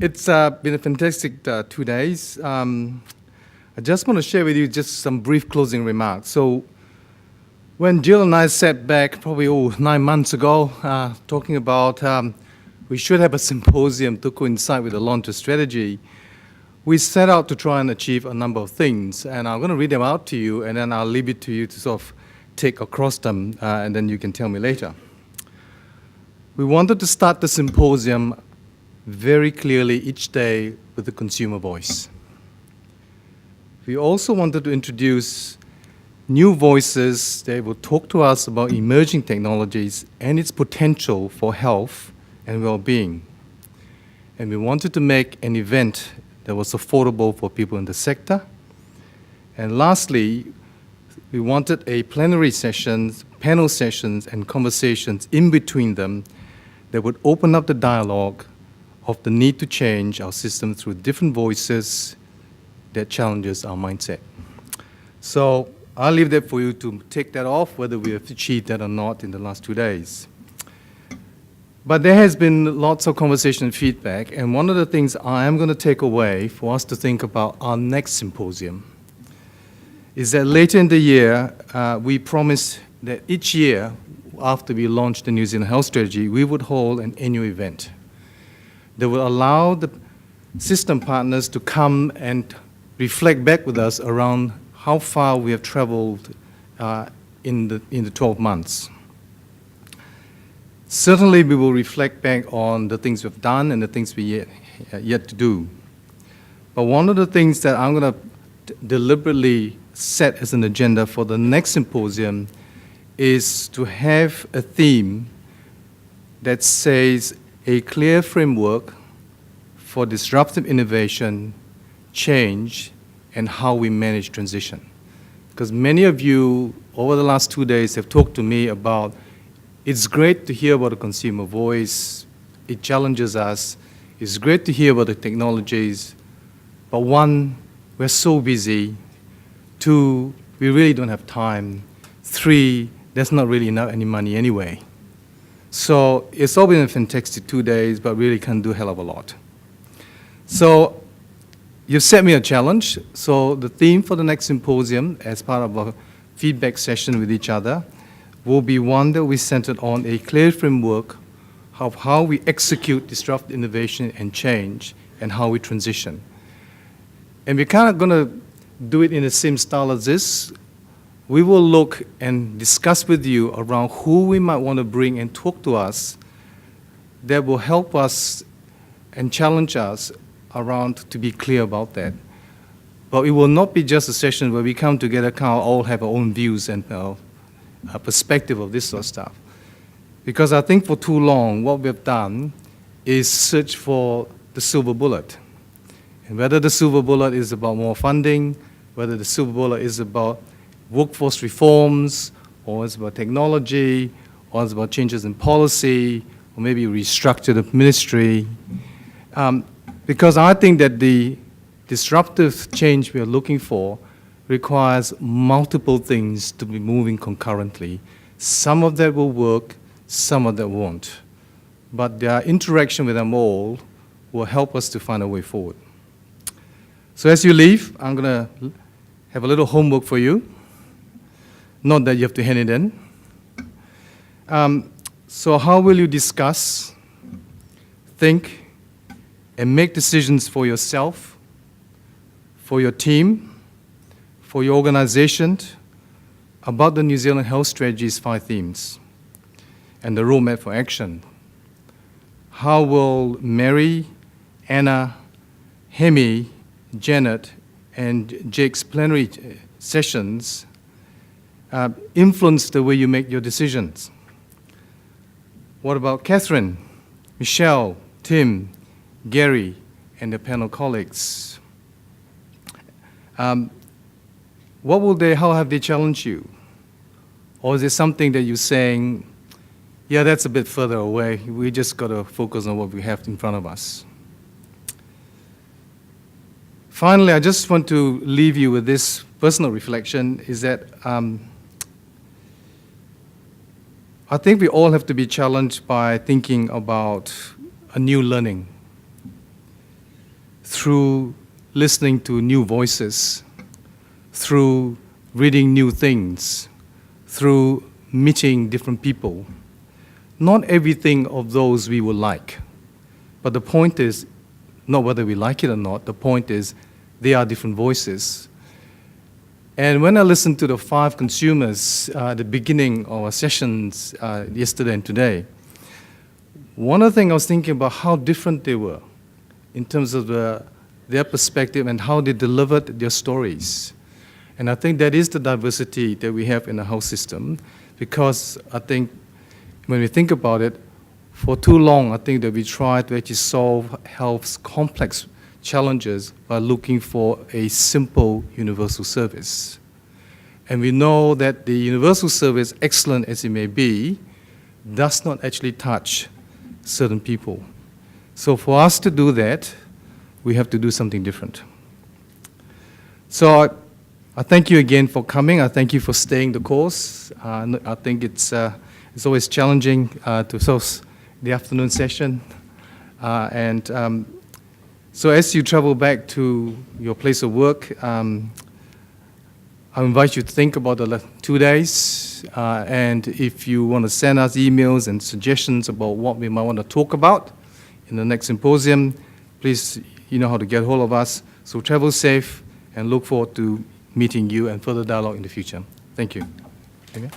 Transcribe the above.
It's been a fantastic 2 days. I just want to share with you just some brief closing remarks. So when Jill and I sat back probably 9 months ago talking about we should have a symposium to coincide with the launch of strategy, we set out to try and achieve a number of things. And I'm going to read them out to you, and then I'll leave it to you to sort of take across them, and then you can tell me later. We wanted to start the symposium very clearly each day with the consumer voice. We also wanted to introduce new voices that will talk to us about emerging technologies and its potential for health and well-being. And we wanted to make an event that was affordable for people in the sector. And lastly, we wanted a plenary sessions, panel sessions, and conversations in between them that would open up the dialogue of the need to change our system through different voices that challenges our mindset. So I'll leave that for you to take that off, whether we have achieved that or not in the last 2 days. But there has been lots of conversation and feedback, and one of the things I am going to take away for us to think about our next symposium is that later in the year, we promised that each year, after we launched the New Zealand Health Strategy, we would hold an annual event that will allow the system partners to come and reflect back with us around how far we have traveled in the 12 months. Certainly, we will reflect back on the things we've done and the things we yet to do. But one of the things that I'm going to deliberately set as an agenda for the next symposium is to have a theme that says a clear framework for disruptive innovation, change, and how we manage transition. Because many of you over the last 2 days have talked to me about it's great to hear about the consumer voice, it challenges us, it's great to hear about the technologies, but one, we're so busy, two, we really don't have time, three, there's not really any money anyway. So it's all been a fantastic 2 days, but really can't do a hell of a lot. So you've set me a challenge. So the theme for the next symposium, as part of a feedback session with each other, will be one that we centered on a clear framework of how we execute disruptive innovation and change and how we transition. And we're kind of going to do it in the same style as this. We will look and discuss with you around who we might want to bring and talk to us that will help us and challenge us around to be clear about that. But it will not be just a session where we come together, kind of all have our own views and a perspective of this sort of stuff. Because I think for too long, what we've done is search for the silver bullet. And whether the silver bullet is about more funding, whether the silver bullet is about workforce reforms, or it's about technology, or it's about changes in policy, or maybe restructure the ministry. Because I think that the disruptive change we are looking for requires multiple things to be moving concurrently. Some of that will work, some of that won't. But their interaction with them all will help us to find a way forward. So as you leave, I'm going to have a little homework for you. Not that you have to hand it in. So how will you discuss, think, and make decisions for yourself, for your team, for your organization, about the New Zealand Health Strategy's 5 themes and the roadmap for action? How will Mary, Anna, Hemi, Janet, and Jake's plenary sessions influence the way you make your decisions? What about Catherine, Michelle, Tim, Gary, and the panel colleagues? How have they challenged you? Or is it something that you're saying, yeah, that's a bit further away, we just got to focus on what we have in front of us? Finally, I just want to leave you with this personal reflection, is that I think we all have to be challenged by thinking about a new learning. through listening to new voices, through reading new things, through meeting different people. Not everything of those we will like, but the point is not whether we like it or not. The point is they are different voices. And when I listened to the 5 consumers at the beginning of our sessions yesterday and today, one of the things I was thinking about how different they were in terms of their perspective and how they delivered their stories. And I think that is the diversity that we have in the health system, because I think when we think about it, for too long, I think that we try to actually solve health's complex challenges by looking for a simple universal service. And we know that the universal service, excellent as it may be, does not actually touch certain people. So for us to do that, we have to do something different. So I thank you again for coming. I thank you for staying the course. I think it's always challenging to host the afternoon session. So as you travel back to your place of work, I invite you to think about the 2 days. And if you want to send us emails and suggestions about what we might want to talk about in the next symposium, please, you know how to get hold of us. So travel safe and look forward to meeting you and further dialogue in the future. Thank you. Amen.